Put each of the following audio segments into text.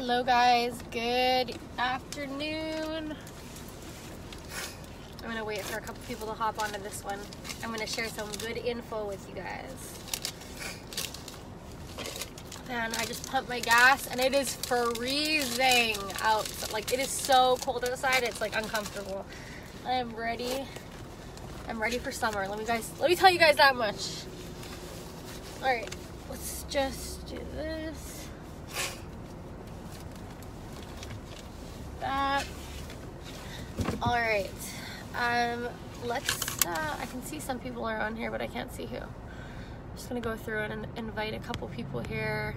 Hello guys, good afternoon. I'm gonna wait for a couple people to hop onto this one. I'm gonna share some good info with you guys. Man, I just pumped my gas and it is freezing out. Like, it is so cold outside, it's like uncomfortable. I'm ready for summer. Let me tell you guys that much. All right, let's just do this. That. All right. I can see some people are on here, but I can't see who. I'm just gonna go through and invite a couple people here.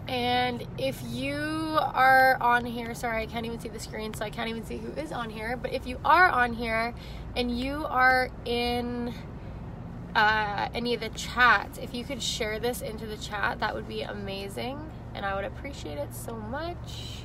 And if you are on here, sorry, I can't even see the screen, so I can't even see who is on here. But if you are on here and you are in any of the chats, if you could share this into the chat, that would be amazing, and I would appreciate it so much.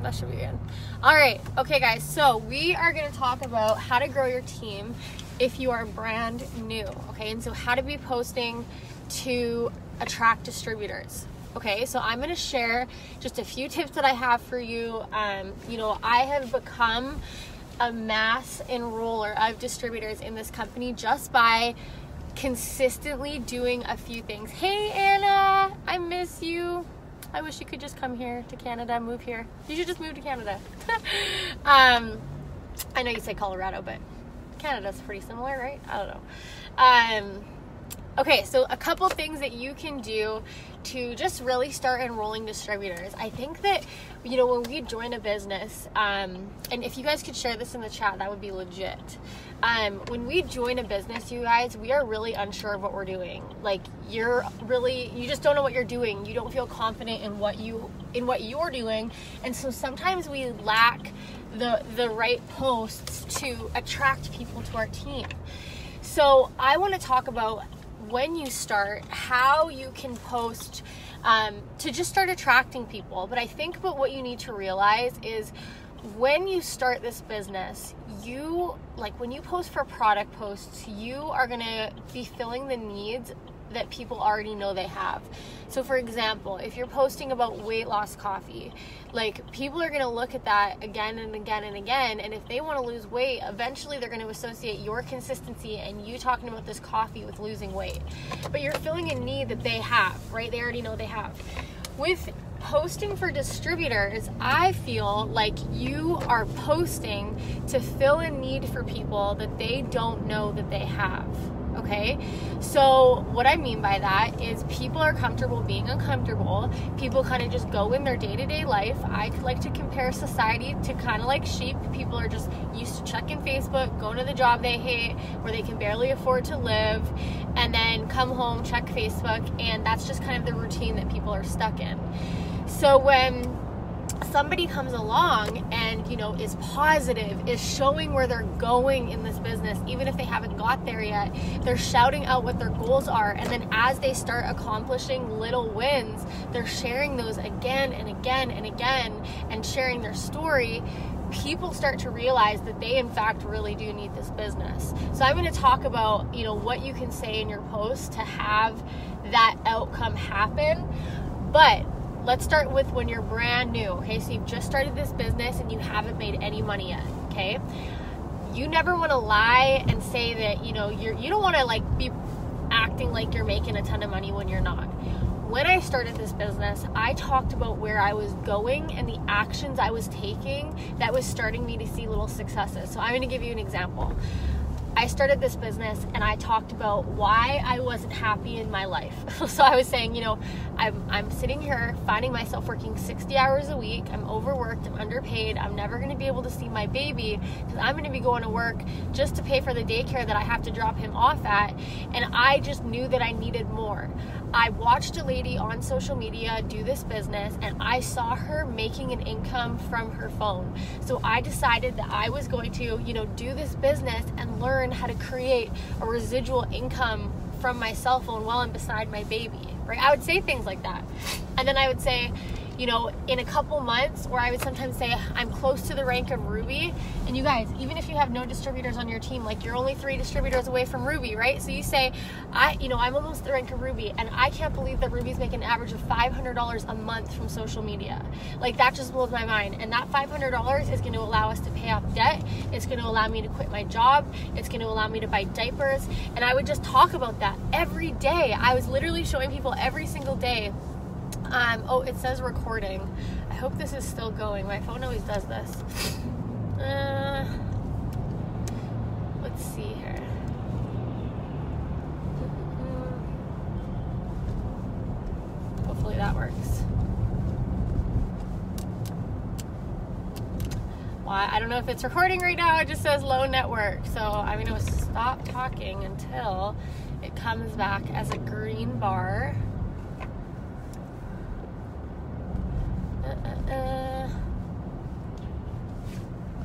That should be good. All right, okay guys, so we are going to talk about how to grow your team if you are brand new, okay? And so how to be posting to attract distributors. Okay, so I'm going to share just a few tips that I have for you. You know, I have become a mass enroller of distributors in this company just by consistently doing a few things. Hey Anna, I miss you. I wish you could just come here to Canada, move here. You should just move to Canada. I know you say Colorado, but Canada's pretty similar, right? I don't know. Okay, so a couple things that you can do to just really start enrolling distributors. I think that, you know, when we join a business, and if you guys could share this in the chat, that would be legit. When we join a business, you guys, we are really unsure of what we're doing. Like, you just don't know what you're doing. You don't feel confident in what you're doing. And so sometimes we lack the right posts to attract people to our team. So I want to talk about, when you start, how you can post to just start attracting people. But I think what you need to realize is, when you start this business, when you post for product posts, you are going to be filling the needs that people already know they have. So for example, if you're posting about weight loss coffee, like, people are going to look at that again and again and again, and if they want to lose weight, eventually they're going to associate your consistency and you talking about this coffee with losing weight. But you're filling a need that they have, right? They already know they have. With posting for distributors, I feel like you are posting to fill a need for people that they don't know that they have. Okay, so what I mean by that is, people are comfortable being uncomfortable. People kind of just go in their day-to-day life. I like to compare society to kind of like sheep. People are just used to checking Facebook, going to the job they hate, where they can barely afford to live, and then come home, check Facebook, and that's just kind of the routine that people are stuck in. So when somebody comes along and, you know, is positive, is showing where they're going in this business, even if they haven't got there yet, they're shouting out what their goals are, and then as they start accomplishing little wins, they're sharing those again and again and again, and sharing their story, people start to realize that they in fact really do need this business. So I'm going to talk about, you know, what you can say in your post to have that outcome happen. But let's start with when you're brand new, okay? So you've just started this business and you haven't made any money yet, okay? You never want to lie and say that, you know, you don't want to like be acting like you're making a ton of money when you're not. When I started this business, I talked about where I was going and the actions I was taking that was starting me to see little successes. So I'm going to give you an example. I started this business and I talked about why I wasn't happy in my life. So I was saying, you know, I'm sitting here finding myself working 60 hours a week. I'm overworked, I'm underpaid. I'm never going to be able to see my baby because I'm going to be going to work just to pay for the daycare that I have to drop him off at. And I just knew that I needed more. I watched a lady on social media do this business and I saw her making an income from her phone. So I decided that I was going to, you know, do this business and learn how to create a residual income from my cell phone while I'm beside my baby, right? I would say things like that. And then I would say, you know, in a couple months, or I would sometimes say I'm close to the rank of Ruby. And you guys, even if you have no distributors on your team, like you're only 3 distributors away from Ruby, right? So you say, I'm almost the rank of Ruby, and I can't believe that Ruby's making an average of $500 a month from social media. Like, that just blows my mind. And that $500 is going to allow us to pay off debt. It's going to allow me to quit my job. It's going to allow me to buy diapers. And I would just talk about that every day. I was literally showing people every single day. Oh, it says recording. I hope this is still going. My phone always does this. Let's see here. Hopefully that works. Well, I don't know if it's recording right now. It just says low network. So I'm going to stop talking until it comes back as a green bar.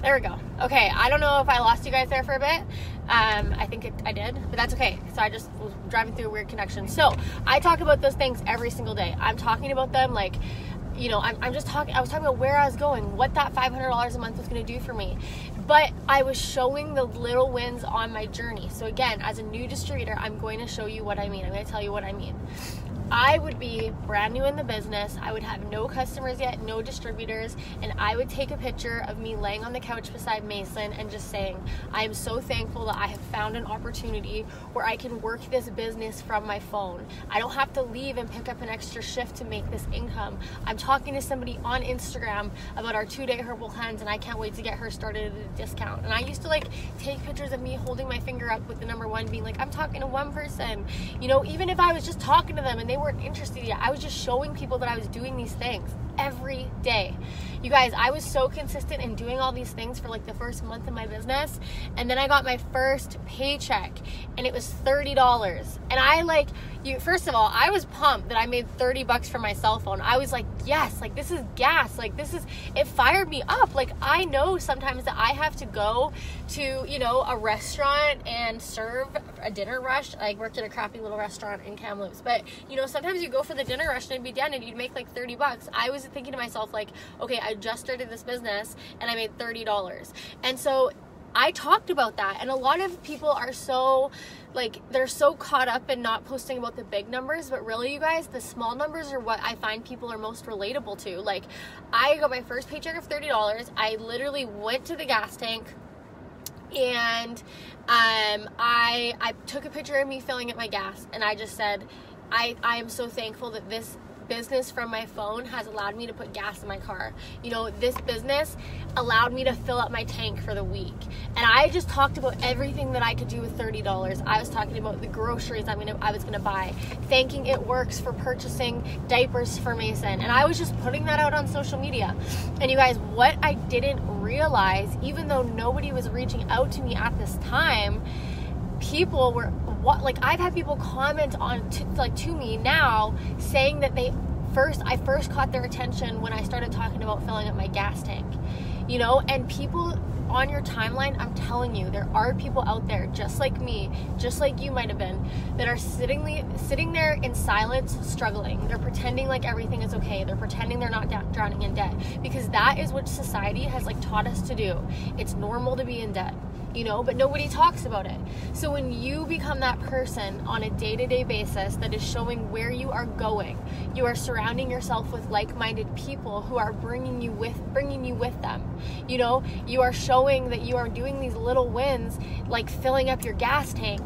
There we go. Okay, I don't know if I lost you guys there for a bit. I think I did, but that's okay. So I just was driving through a weird connection. So I talk about those things every single day. I'm talking about them like, you know, I was talking about where I was going, what that $500 a month was going to do for me. But I was showing the little wins on my journey. So again, as a new distributor, I'm going to show you what I mean. I'm going to tell you what I mean. I would be brand new in the business. I would have no customers yet, no distributors, and I would take a picture of me laying on the couch beside Mason and just saying, I am so thankful that I have found an opportunity where I can work this business from my phone. I don't have to leave and pick up an extra shift to make this income. I'm talking to somebody on Instagram about our 2-day herbal cleanse, and I can't wait to get her started at a discount. And I used to like take pictures of me holding my finger up with the number 1 being like, I'm talking to one person. You know, even if I was just talking to them and they weren't interested yet, I was just showing people that I was doing these things every day. You guys, I was so consistent in doing all these things for like the first month of my business, and then I got my first paycheck and it was $30. And I like, first of all, I was pumped that I made $30 from my cell phone. I was like, yes, like this is gas, like it fired me up. Like, I know sometimes that I have to go to, you know, a restaurant and serve a dinner rush. I worked at a crappy little restaurant in Kamloops, but you know, sometimes you go for the dinner rush and it'd be done and you'd make like $30. I was thinking to myself like, okay, I just started this business and I made $30. And so I talked about that, and a lot of people are so like, they're so caught up in not posting about the big numbers, but really, you guys, the small numbers are what I find people are most relatable to. Like, I got my first paycheck of $30. I literally went to the gas tank and I took a picture of me filling up my gas, and I just said, I am so thankful that this business from my phone has allowed me to put gas in my car. You know, this business allowed me to fill up my tank for the week. And I just talked about everything that I could do with $30. I was talking about the groceries I was gonna buy, thanking It Works for purchasing diapers for Mason. And I was just putting that out on social media. And you guys, what I didn't realize, even though nobody was reaching out to me at this time, people were, like, I've had people comment on to me now saying that I first caught their attention when I started talking about filling up my gas tank, you know. And people on your timeline, I'm telling you, there are people out there just like me, just like you might have been, that are sitting there in silence, struggling. They're pretending like everything is okay. They're pretending they're not drowning in debt, because that is what society has like taught us to do. It's normal to be in debt, you know, but nobody talks about it. So when you become that person on a day-to-day basis that is showing where you are going, you are surrounding yourself with like-minded people who are bringing you with them. You know, you are showing that you are doing these little wins, like filling up your gas tank.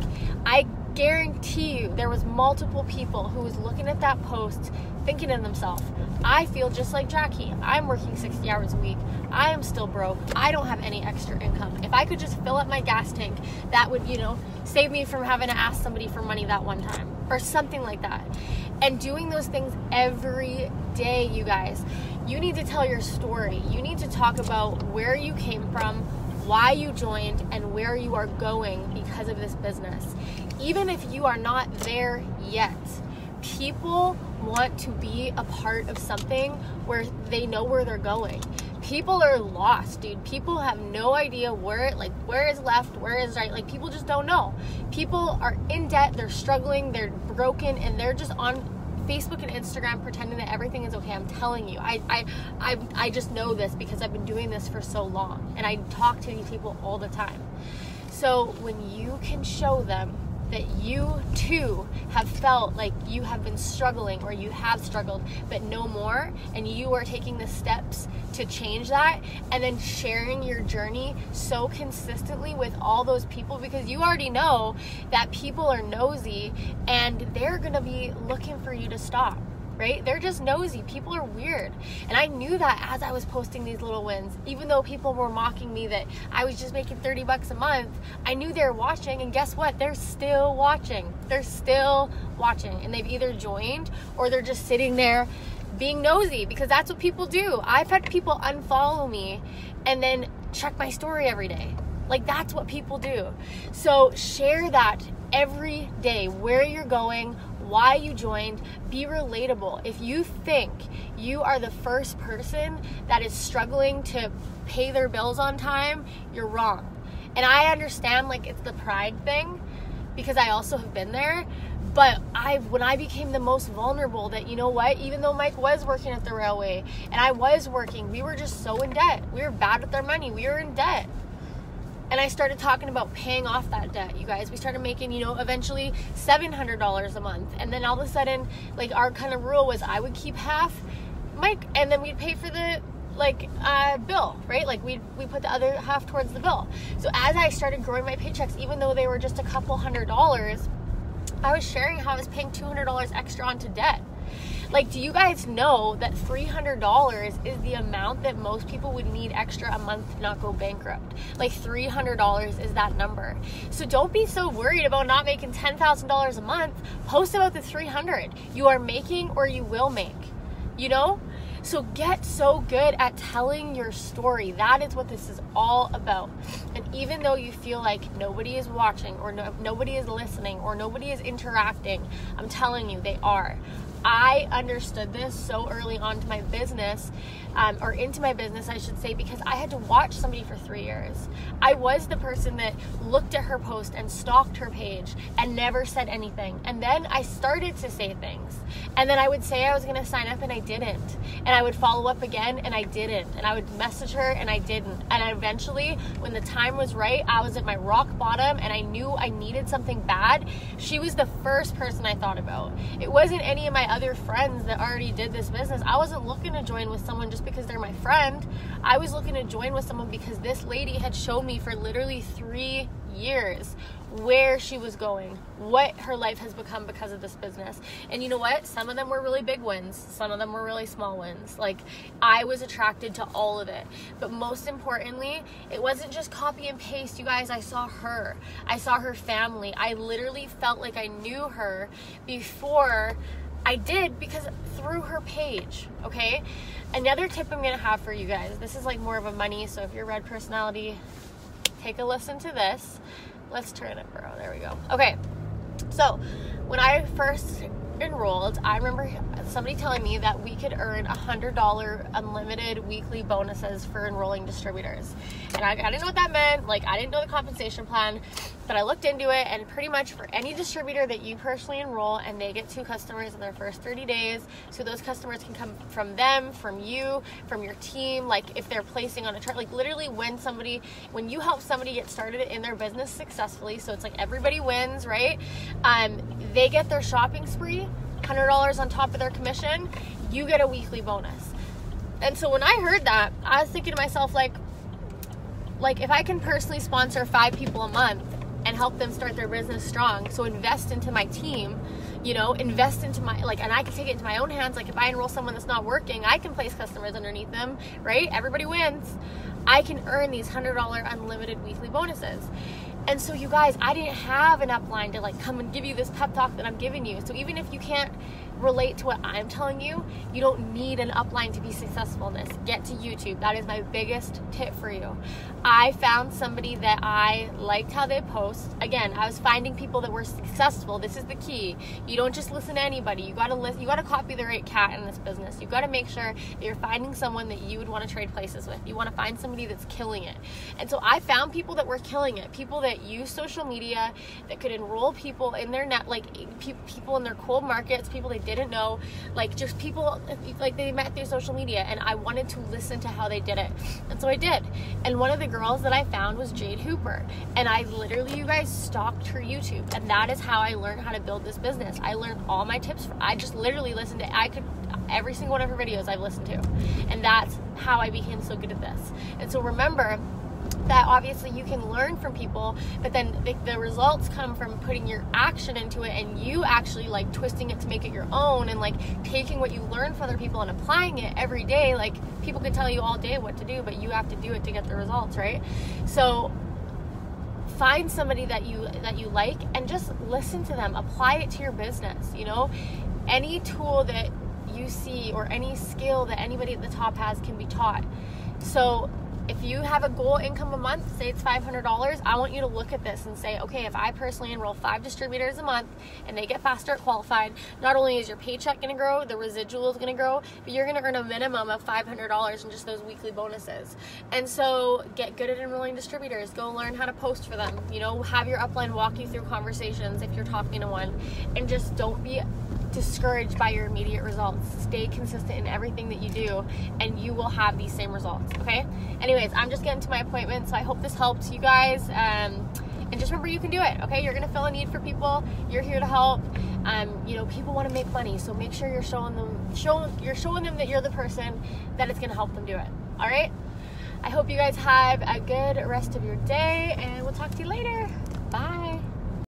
I guarantee you there was multiple people who was looking at that post thinking to themselves, I feel just like Jackie. I'm working 60 hours a week. I am still broke. I don't have any extra income. If I could just fill up my gas tank, that would, you know, save me from having to ask somebody for money that one time or something like that. And doing those things every day, you guys, you need to tell your story. You need to talk about where you came from, why you joined, and where you are going because of this business. Even if you are not there yet, people want to be a part of something where they know where they're going. People are lost, dude. People have no idea where is left, where is right. Like, people just don't know. People are in debt, they're struggling, they're broken, and they're just on Facebook and Instagram pretending that everything is okay. I'm telling you, I just know this because I've been doing this for so long, and I talk to these people all the time. So when you can show them that you too have felt like you have been struggling, or you have struggled but no more, and you are taking the steps to change that, and then sharing your journey so consistently with all those people, because you already know that people are nosy and they're gonna be looking for you to stop. Right? They're just nosy. People are weird. And I knew that as I was posting these little wins. Even though people were mocking me that I was just making $30 a month, I knew they were watching, and guess what? They're still watching. They're still watching. And they've either joined or they're just sitting there being nosy, because that's what people do. I've had people unfollow me and then check my story every day. Like, that's what people do. So share that every day, where you're going, why you joined. Be relatable. If you think you are the first person that is struggling to pay their bills on time, you're wrong. And I understand, like, it's the pride thing, because I also have been there. But when I became the most vulnerable, that, you know what, even though Mike was working at the railway and I was working, we were just so in debt. We were bad with our money. We were in debt. And I started talking about paying off that debt, you guys. We started making, eventually $700 a month. And then all of a sudden, like, our kind of rule was I would keep half, Mike, and then we'd pay for the, bill, right? Like, we put the other half towards the bill. So as I started growing my paychecks, even though they were just a couple $100s, I was sharing how I was paying $200 extra onto debt. Like, do you guys know that $300 is the amount that most people would need extra a month to not go bankrupt? Like, $300 is that number. So don't be so worried about not making $10,000 a month. Post about the $300 you are making or you will make, So get so good at telling your story. That is what this is all about. And even though you feel like nobody is watching, or nobody is listening, or nobody is interacting, I'm telling you, they are. I understood this so early on to my business, or into my business, I should say, because I had to watch somebody for 3 years. I was the person that looked at her post and stalked her page and never said anything. And then I started to say things. And then I would say I was going to sign up and I didn't. And I would follow up again and I didn't. And I would message her and I didn't. And eventually, when the time was right, I was at my rock bottom and I knew I needed something bad. She was the first person I thought about. It wasn't any of my other friends that already did this business. I wasn't looking to join with someone just because they're my friend. I was looking to join with someone because this lady had shown me for literally 3 years where she was going, what her life has become because of this business. And you know what? Some of them were really big wins. Some of them were really small wins. Like, I was attracted to all of it. But most importantly, it wasn't just copy and paste, you guys. I saw her. I saw her family. I literally felt like I knew her before I did, because through her page, okay? Another tip I'm going to have for you guys. This is like more of a money, so if you're a red personality, take a listen to this. Let's turn it, bro. There we go. Okay. So when I first enrolled, I remember somebody telling me that we could earn $100 unlimited weekly bonuses for enrolling distributors. And I didn't know what that meant. Like, I didn't know the compensation plan, but I looked into it, and pretty much for any distributor that you personally enroll and they get 2 customers in their first 30 days, so those customers can come from them, from you, from your team. Like, if they're placing on a chart, like literally when you help somebody get started in their business successfully, so it's like everybody wins, right? They get their shopping spree, $100 on top of their commission, you get a weekly bonus. And so when I heard that, I was thinking to myself, like if I can personally sponsor 5 people a month and help them start their business strong, so invest into my team, invest into my, and I can take it into my own hands. Like, if I enroll someone that's not working, I can place customers underneath them, right? Everybody wins. I can earn these $100 unlimited weekly bonuses. And so, you guys, I didn't have an upline to come and give you this pep talk that I'm giving you. So even if you can't relate to what I'm telling you, you don't need an upline to be successful in this. Get to YouTube. That is my biggest tip for you. I found somebody that I liked how they post. Again, I was finding people that were successful. This is the key. You don't just listen to anybody. You gotta listen. You gotta copy the right cat in this business. You gotta make sure that you're finding someone that you would want to trade places with. You want to find somebody that's killing it. And so I found people that were killing it. People that use social media, that could enroll people in their net, people in their cold markets, people they didn't know, like just people like they met through social media, and I wanted to listen to how they did it. And so I did. And one of the girls that I found was Jade Hooper, and I literally, you guys, stalked her YouTube, and that is how I learned how to build this business. I learned all my tips I just literally listened to, every single one of her videos I've listened to, and that's how I became so good at this. And so remember that obviously you can learn from people, but then the results come from putting your action into it, and you actually like twisting it to make it your own, and like taking what you learn from other people and applying it every day. Like people can tell you all day what to do, but you have to do it to get the results, right? So find somebody that you like and just listen to them, apply it to your business. You know, any tool that you see or any skill that anybody at the top has can be taught. So if you have a goal income a month, say it's $500, I want you to look at this and say, okay, if I personally enroll 5 distributors a month and they get fast start qualified, not only is your paycheck going to grow, the residual is going to grow, but you're going to earn a minimum of $500 in just those weekly bonuses. And so get good at enrolling distributors. Go learn how to post for them. You know, have your upline walk you through conversations if you're talking to one, and just don't be discouraged by your immediate results. Stay consistent in everything that you do, and you will have these same results. Okay, anyways, I'm just getting to my appointment, so I hope this helps you guys, and just remember, you can do it. Okay, you're gonna fill a need for people. You're here to help. You know, people want to make money, so make sure you're showing them that you're the person that is gonna help them do it. All right, I hope you guys have a good rest of your day, and we'll talk to you later. Bye.